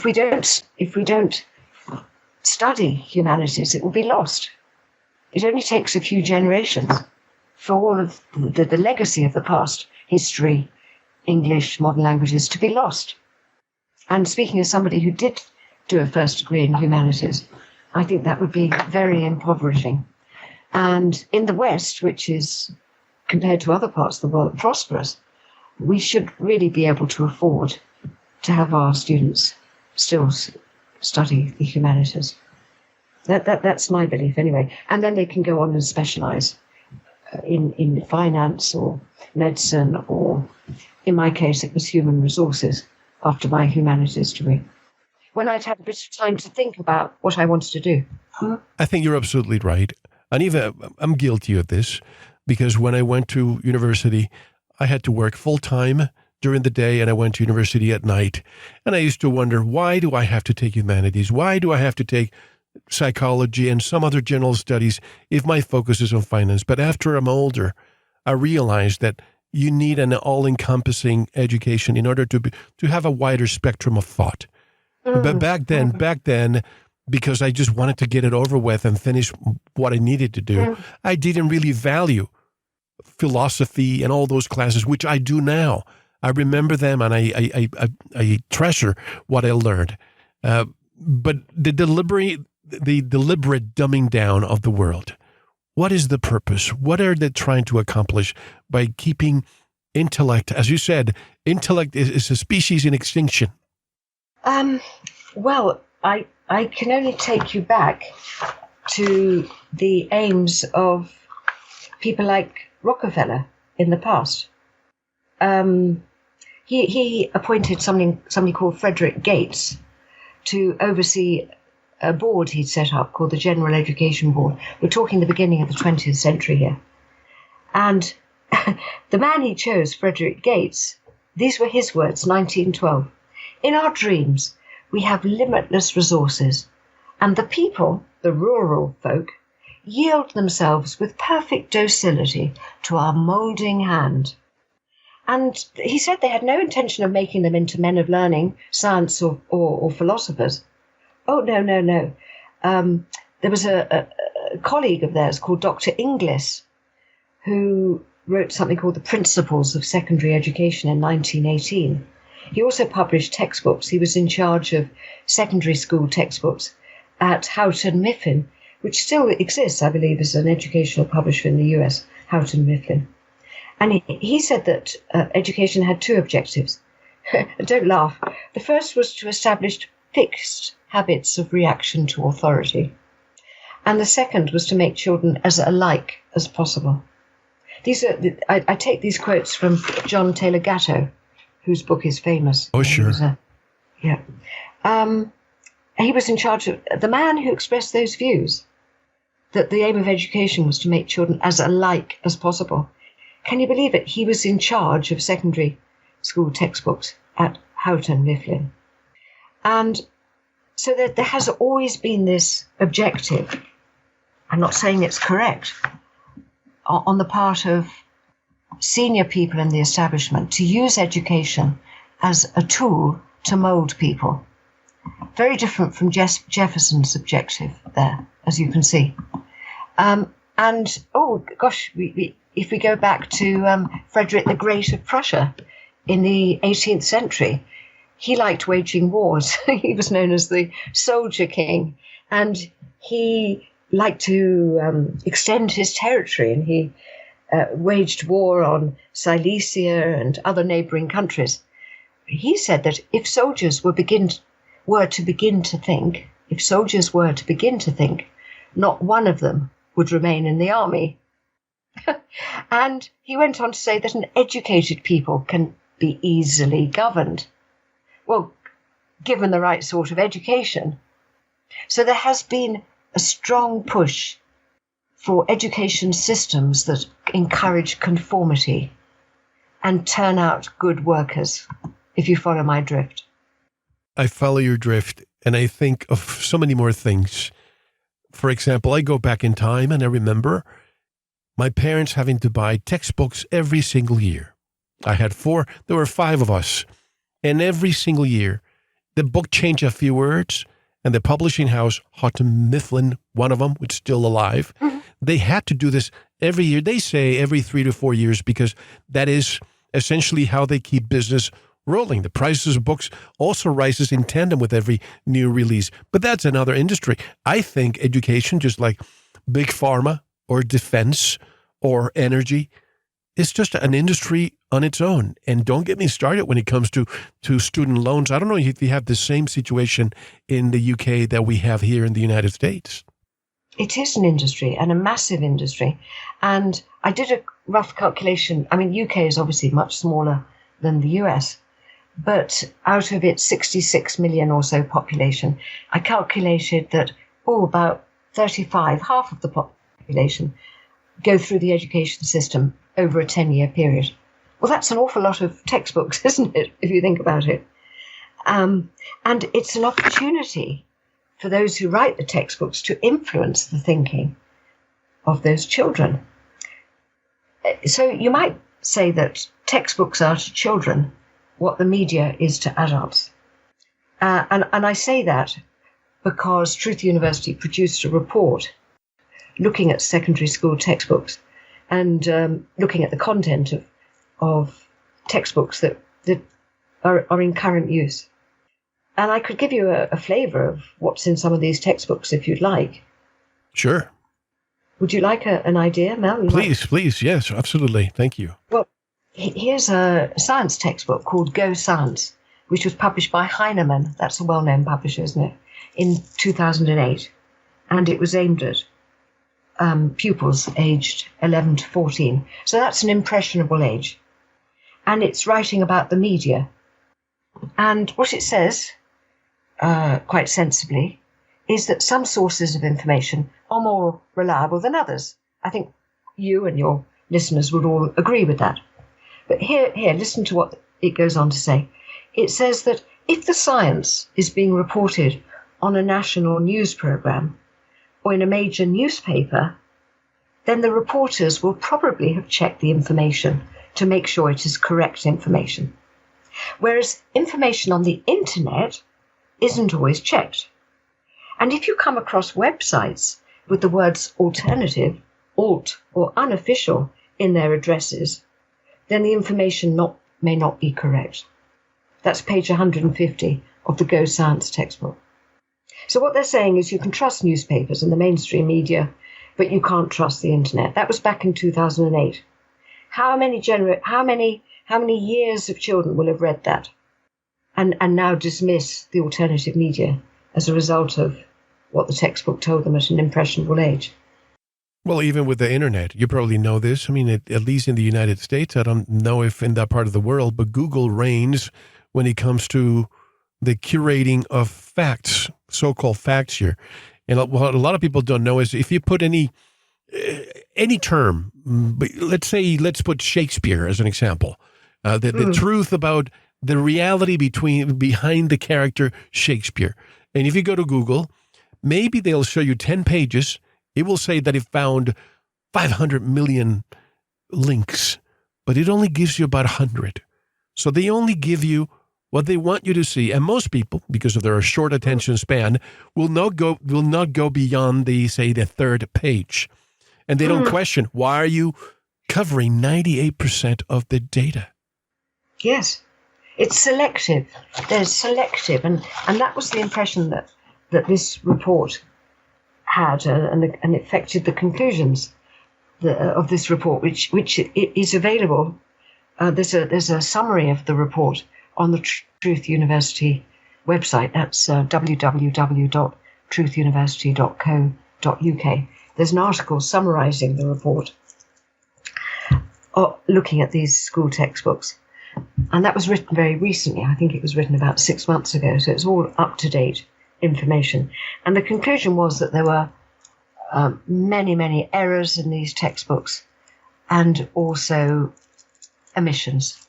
we don't study humanities, it will be lost. It only takes a few generations for all of the legacy of the past, history, English, modern languages, to be lost. And speaking as somebody who did do a first degree in humanities, I think that would be very impoverishing. And in the West, which is, compared to other parts of the world, prosperous, we should really be able to afford to have our students still study the humanities. That's my belief anyway. And then they can go on and specialize in finance or medicine, or in my case, it was human resources after my humanities degree, when I'd had a bit of time to think about what I wanted to do. I think you're absolutely right. And even I'm guilty of this, because when I went to university, I had to work full-time during the day, and I went to university at night. And I used to wonder, why do I have to take humanities? Why do I have to take psychology and some other general studies if my focus is on finance? But after I'm older, I realized that you need an all-encompassing education in order to have a wider spectrum of thought. But back then, because I just wanted to get it over with and finish what I needed to do. I didn't really value philosophy and all those classes, which I do now. I remember them, and I treasure what I learned. But the deliberate dumbing down of the world. What is the purpose? What are they trying to accomplish by keeping intellect? As you said, intellect is a species in extinction. Well, I can only take you back to the aims of people like Rockefeller in the past. He appointed somebody called Frederick Gates to oversee a board he'd set up called the General Education Board. We're talking the beginning of the 20th century here. And the man he chose, Frederick Gates, these were his words, 1912. In our dreams, we have limitless resources, and the people, the rural folk, yield themselves with perfect docility to our moulding hand. And he said they had no intention of making them into men of learning, science, or philosophers. Oh, no. There was a colleague of theirs called Dr. Inglis, who wrote something called The Principles of Secondary Education in 1918. He also published textbooks. He was in charge of secondary school textbooks at Houghton Mifflin, which still exists, I believe, as an educational publisher in the US, Houghton Mifflin. And he said that education had two objectives. Don't laugh. The first was to establish fixed habits of reaction to authority. And the second was to make children as alike as possible. These are I take these quotes from John Taylor Gatto, whose book is famous. Oh, sure. He was in charge of the man who expressed those views, that the aim of education was to make children as alike as possible. Can you believe it? He was in charge of secondary school textbooks at Houghton Mifflin. And so there has always been this objective, I'm not saying it's correct, on the part of senior people in the establishment to use education as a tool to mould people. Very different from Jefferson's objective there, as you can see. And, oh gosh, if we go back to Frederick the Great of Prussia in the 18th century, he liked waging wars. He was known as the Soldier King, and he liked to extend his territory, and he waged war on Silesia and other neighbouring countries. He said that if soldiers were to begin to think, not one of them would remain in the army. And he went on to say that an educated people can be easily governed. Well, given the right sort of education. So there has been a strong push for education systems that encourage conformity and turn out good workers, if you follow my drift. I follow your drift, and I think of so many more things. For example, I go back in time and I remember my parents having to buy textbooks every single year. I had 4, there were 5 of us. And every single year, the book changed a few words, and the publishing house, Houghton Mifflin, one of them, which is still alive, they had to do this every year. They say every 3 to 4 years because that is essentially how they keep business rolling. The prices of books also rises in tandem with every new release. But that's another industry. I think education, just like big pharma or defense or energy, is just an industry on its own. And don't get me started when it comes to student loans. I don't know if you have the same situation in the UK that we have here in the United States. It is an industry, and a massive industry. And I did a rough calculation. I mean, UK is obviously much smaller than the US, but out of its 66 million or so population, I calculated that, about 35, half of the population, go through the education system over a 10-year period. Well, that's an awful lot of textbooks, isn't it, if you think about it? And it's an opportunity for those who write the textbooks to influence the thinking of those children. So you might say that textbooks are to children what the media is to adults. And I say that because Truth University produced a report looking at secondary school textbooks and looking at the content of textbooks that are in current use. And I could give you a flavour of what's in some of these textbooks if you'd like. Sure. Would you like an idea, Mel? Please. Yes, absolutely. Thank you. Well, here's a science textbook called Go Science, which was published by Heinemann. That's a well-known publisher, isn't it? In 2008. And it was aimed at pupils aged 11 to 14. So that's an impressionable age. And it's writing about the media. And what it says, quite sensibly, is that some sources of information are more reliable than others. I think you and your listeners would all agree with that. But here, listen to what it goes on to say. It says that if the science is being reported on a national news program or in a major newspaper, then the reporters will probably have checked the information to make sure it is correct information. Whereas information on the internet isn't always checked. And if you come across websites with the words alternative, alt, or unofficial in their addresses, then the information may not be correct. That's page 150 of the Go Science textbook. So what they're saying is you can trust newspapers and the mainstream media, but you can't trust the internet. That was back in 2008. How many years of children will have read that and now dismiss the alternative media as a result of what the textbook told them at an impressionable age? Well, even with the internet, you probably know this. I mean, at least in the United States, I don't know if in that part of the world, but Google reigns when it comes to the curating of facts, so-called facts here. And what a lot of people don't know is if you put any term, let's put Shakespeare as an example, the truth about the reality behind the character Shakespeare. And if you go to Google, maybe they'll show you 10 pages. It will say that it found 500 million links, but it only gives you about 100. So they only give you what they want you to see. And most people, because of their short attention span, will not go beyond the third page. And they don't question, why are you covering 98% of the data? Yes. It's selective. They're selective. And that was the impression that this report had and affected the conclusions of this report, which is available. There's a summary of the report on the Truth University website. That's www.truthuniversity.co.uk. There's an article summarising the report, looking at these school textbooks. And that was written very recently. I think it was written about 6 months ago. So it's all up-to-date information. And the conclusion was that there were many, many errors in these textbooks and also omissions.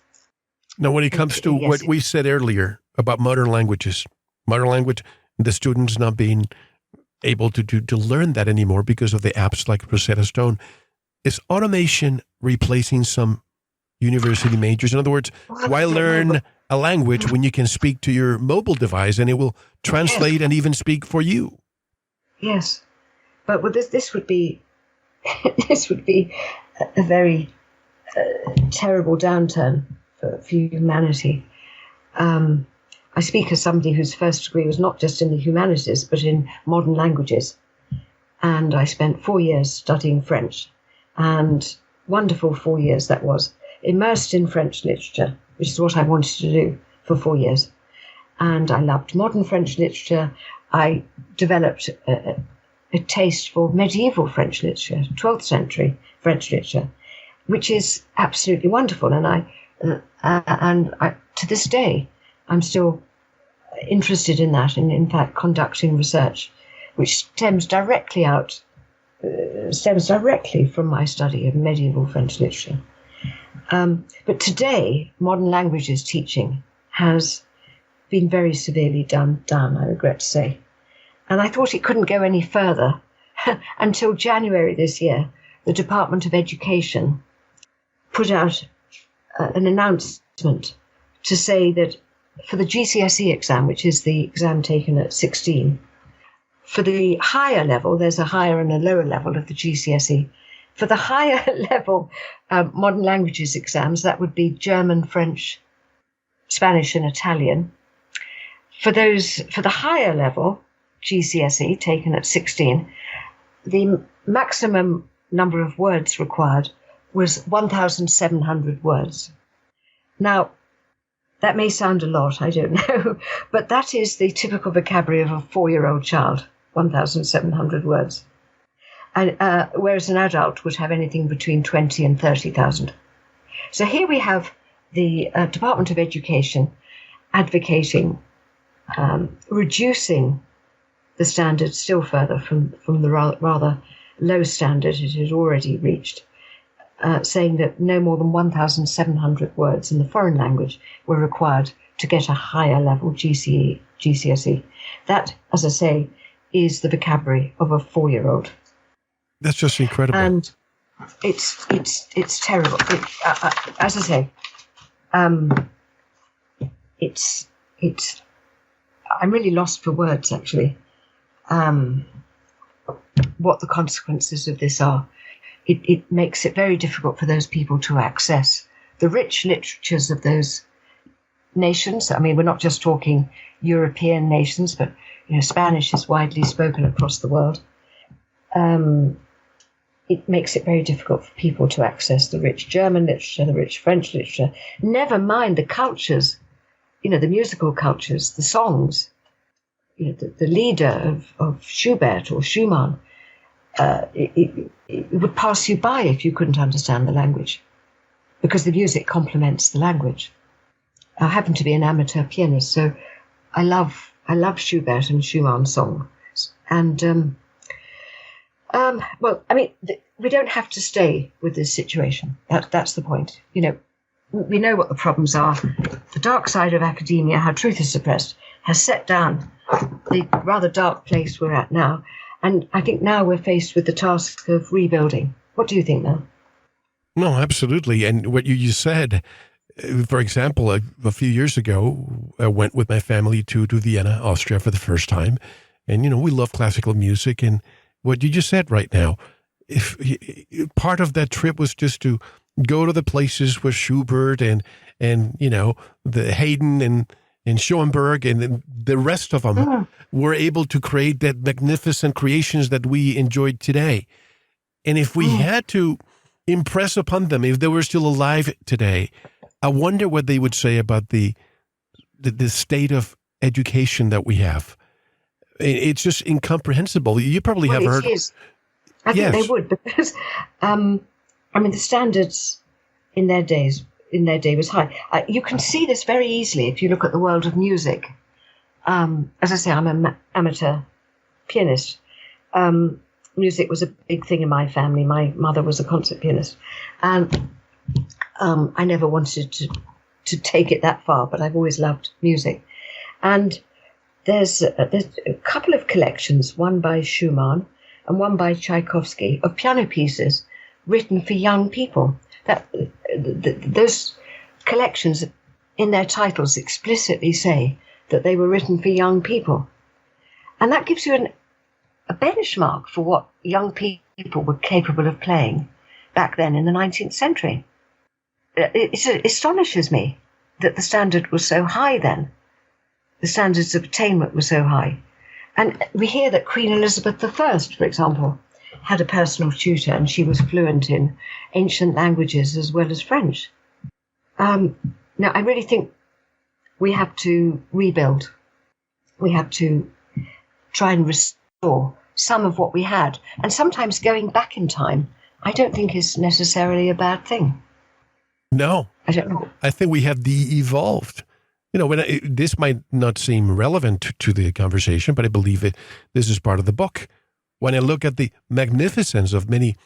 Now, when it comes to what we said earlier about modern language, the students not being able to learn that anymore because of the apps like Rosetta Stone, is automation replacing some university majors? In other words, why learn a language when you can speak to your mobile device and it will translate and even speak for you? Yes, but this would be a very terrible downturn for humanity. I speak as somebody whose first degree was not just in the humanities, but in modern languages. And I spent 4 years studying French, and wonderful 4 years that was, immersed in French literature, which is what I wanted to do for 4 years. And I loved modern French literature. I developed a taste for medieval French literature, 12th century French literature, which is absolutely wonderful. And I to this day, I'm still interested in that, and in fact conducting research, which stems directly from my study of medieval French literature. But today, modern languages teaching has been very severely done, I regret to say. And I thought it couldn't go any further until January this year. The Department of Education put out an announcement to say that for the GCSE exam, which is the exam taken at 16, For the higher level, there's a higher and a lower level of the GCSE. For the higher level modern languages exams, that would be German, French, Spanish, and Italian. For the higher level GCSE, taken at 16, the maximum number of words required was 1,700 words. Now, that may sound a lot, I don't know, but that is the typical vocabulary of a 4-year-old child, 1,700 words. And, whereas an adult would have anything between 20 and 30,000. So here we have the Department of Education advocating reducing the standard still further from the rather low standard it had already reached, saying that no more than 1,700 words in the foreign language were required to get a higher level GCSE. That, as I say, is the vocabulary of a 4-year-old. That's just incredible. And it's terrible. As I say, it's. I'm really lost for words, actually. What the consequences of this are. It makes it very difficult for those people to access the rich literatures of those nations. I mean, we're not just talking European nations, but Spanish is widely spoken across the world. It makes it very difficult for people to access the rich German literature, the rich French literature, never mind the cultures, the musical cultures, the songs. The leader of Schubert or Schumann, it would pass you by if you couldn't understand the language, because the music complements the language. I happen to be an amateur pianist, so I love Schubert and Schumann songs. And well, I mean, we don't have to stay with this situation. That's the point. We know what the problems are. The dark side of academia, how truth is suppressed, has set down the rather dark place we're at now. And I think now we're faced with the task of rebuilding. What do you think, Mel? No, absolutely. And what you said, for example, a few years ago, I went with my family to Vienna, Austria for the first time. And, we love classical music. And what you just said right now, if part of that trip was just to go to the places where Schubert and the Haydn and Schoenberg and the rest of them were able to create that magnificent creations that we enjoyed today. And if we had to impress upon them, if they were still alive today, I wonder what they would say about the state of education that we have. It's just incomprehensible. You probably have heard. I think they would, because the standards in their day was high. You can see this very easily if you look at the world of music. As I say, I'm an amateur pianist. Music was a big thing in my family. My mother was a concert pianist, and I never wanted to take it that far, but I've always loved music. And there's a couple of collections, one by Schumann and one by Tchaikovsky, of piano pieces written for young people. Those collections, in their titles, explicitly say that they were written for young people. And that gives you a benchmark for what young people were capable of playing back then in the 19th century. It astonishes me that the standard was so high then. The standards of attainment were so high. And we hear that Queen Elizabeth I, for example, had a personal tutor, and she was fluent in ancient languages as well as French. Now, I really think we have to rebuild. We have to try and restore some of what we had. And sometimes going back in time, I don't think is necessarily a bad thing. No. I don't know. I think we have de-evolved. This might not seem relevant to the conversation, but I believe this is part of the book. When I look at the magnificence of many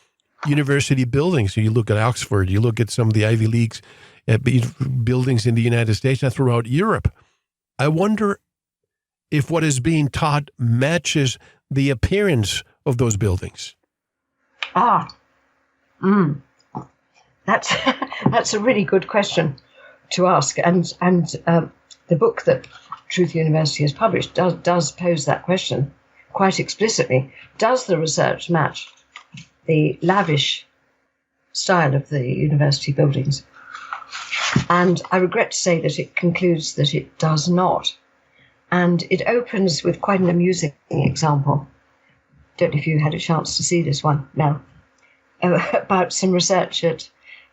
university buildings, you look at Oxford, you look at some of the Ivy Leagues buildings in the United States and throughout Europe, I wonder if what is being taught matches the appearance of those buildings. That's a really good question to ask, and the book that Truth University has published does pose that question quite explicitly, does the research match the lavish style of the university buildings? And I regret to say that it concludes that it does not. And it opens with quite an amusing example. Don't know if you had a chance to see this one now, about some research at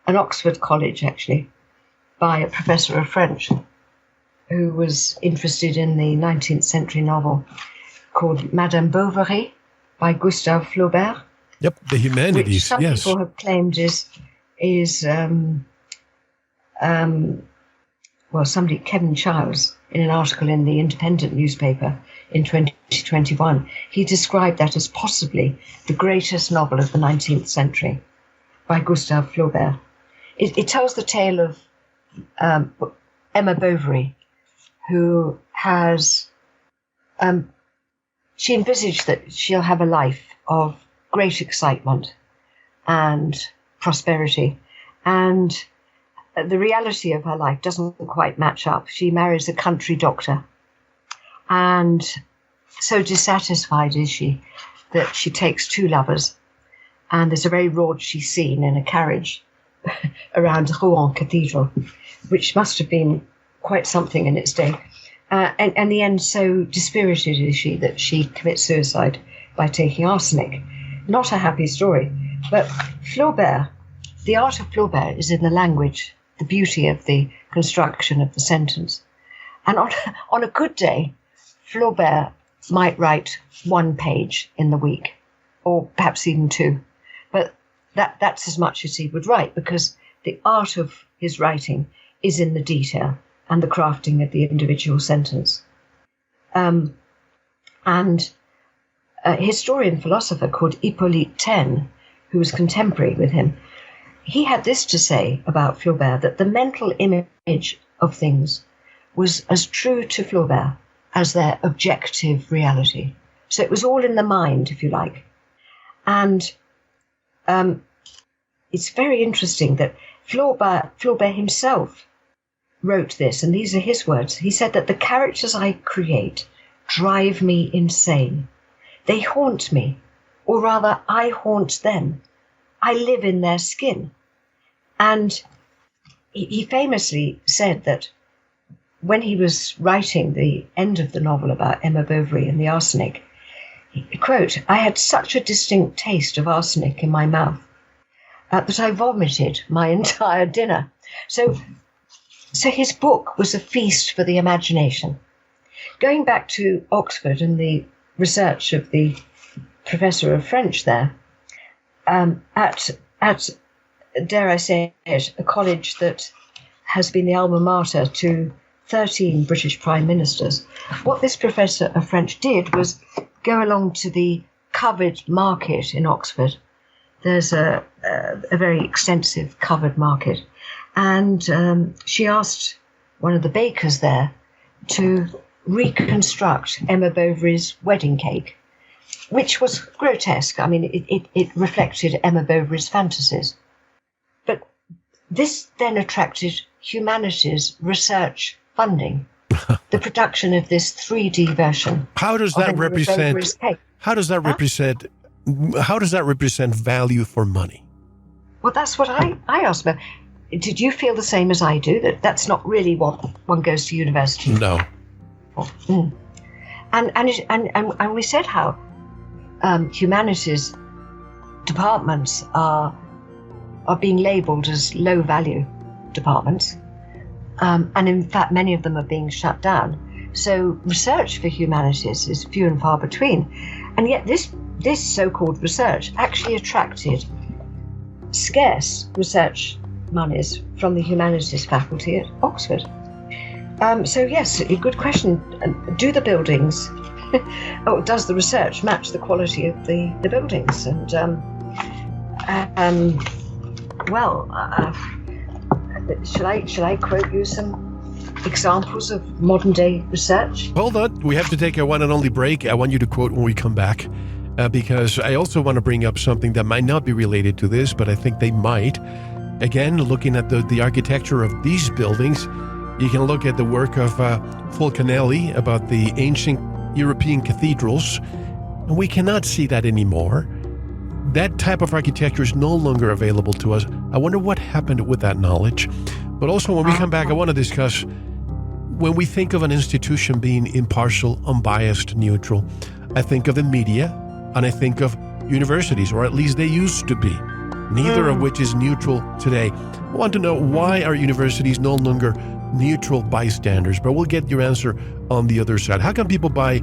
an Oxford college, actually, by a professor of French who was interested in the 19th century novel called Madame Bovary by Gustave Flaubert. Yep, the humanities, which some yes. people have claimed somebody, Kevin Childs, in an article in the Independent newspaper in 2021, he described that as possibly the greatest novel of the 19th century by Gustave Flaubert. It tells the tale of Emma Bovary, who has, she envisaged that she'll have a life of great excitement and prosperity, and the reality of her life doesn't quite match up. She marries a country doctor, and so dissatisfied is she that she takes two lovers, and there's a very raunchy scene in a carriage around Rouen Cathedral, which must have been quite something in its day. And in the end, so dispirited is she that she commits suicide by taking arsenic. Not a happy story. But Flaubert, the art of Flaubert is in the language, the beauty of the construction of the sentence. And on a good day, Flaubert might write 1 page in the week, or perhaps even 2. But that's as much as he would write, because the art of his writing is in the detail and the crafting of the individual sentence. A historian philosopher called Hippolyte Taine, who was contemporary with him, he had this to say about Flaubert, that the mental image of things was as true to Flaubert as their objective reality. So it was all in the mind, if you like. And it's very interesting that Flaubert himself wrote this, and these are his words. He said that the characters I create drive me insane. They haunt me, or rather, I haunt them. I live in their skin. And he famously said that when he was writing the end of the novel about Emma Bovary and the arsenic, quote, I had such a distinct taste of arsenic in my mouth that I vomited my entire dinner. So his book was a feast for the imagination. Going back to Oxford and the research of the professor of French there, at dare I say it, a college that has been the alma mater to 13 British prime ministers, what this professor of French did was go along to the covered market in Oxford. There's a very extensive covered market. And she asked one of the bakers there to reconstruct Emma Bovary's wedding cake, which was grotesque. I mean, it reflected Emma Bovary's fantasies. But this then attracted humanities research funding, the production of this 3D version. How does that represent? How does that represent? How does that represent value for money? Well, that's what I asked about. Did you feel the same as I do, that that's not really what one goes to university? No. Mm. And we said how humanities departments are being labelled as low value departments, and in fact many of them are being shut down. So research for humanities is few and far between, and yet this so-called research actually attracted scarce research monies from the humanities faculty at Oxford. So yes, a good question. Do the buildings, or does the research match the quality of the buildings? And shall I quote you some examples of modern day research? Hold on, we have to take a one and only break. I want you to quote when we come back, because I also want to bring up something that might not be related to this, but I think they might. Again, looking at the architecture of these buildings, you can look at the work of Fulcanelli about the ancient European cathedrals, And we cannot see that anymore. That type of architecture is no longer available to us. I wonder what happened with that knowledge. But also when we come back, I want to discuss when we think of an institution being impartial, unbiased, neutral, I think of the media and I think of universities, or at least they used to be, neither of which is neutral today. I want to know, why are universities no longer neutral bystanders? But we'll get your answer on the other side. How can people buy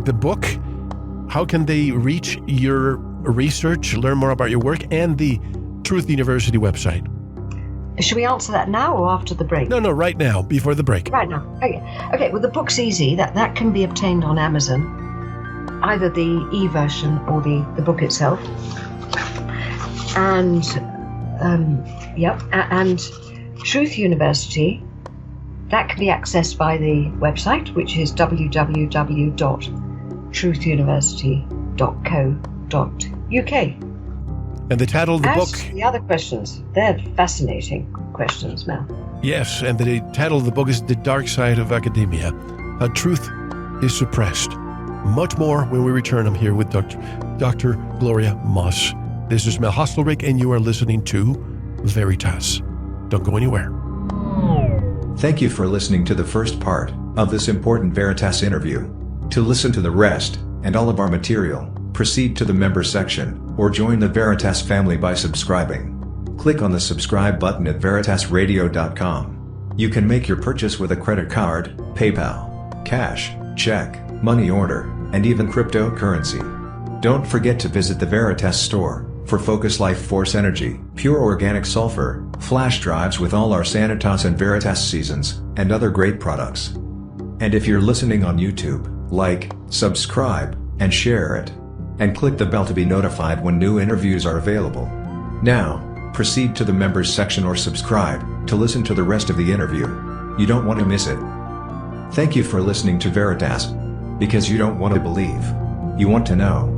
the book? How can they reach your research, learn more about your work, and the Truth University website? Should we answer that now or after the break? No, right now, before the break. Right now. Okay, well, the book's easy. That can be obtained on Amazon, either the e-version or the book itself. And, and Truth University, that can be accessed by the website, which is www.truthuniversity.co.uk. And the title of the book... The other questions, they're fascinating questions, Mel. Yes, and the title of the book is The Dark Side of Academia, How Truth is Suppressed. Much more when we return. I'm here with Dr. Gloria Moss. This is Mel Hostelrick, and you are listening to Veritas. Don't go anywhere. Thank you for listening to the first part of this important Veritas interview. To listen to the rest, and all of our material, proceed to the Members section, or join the Veritas family by subscribing. Click on the subscribe button at veritasradio.com. You can make your purchase with a credit card, PayPal, cash, check, money order, and even cryptocurrency. Don't forget to visit the Veritas store for Focus Life Force Energy, pure organic sulfur, flash drives with all our Sanitas and Veritas seasons, and other great products. And if you're listening on YouTube, like, subscribe, and share it. And click the bell to be notified when new interviews are available. Now, proceed to the Members section or subscribe to listen to the rest of the interview. You don't want to miss it. Thank you for listening to Veritas. Because you don't want to believe. You want to know.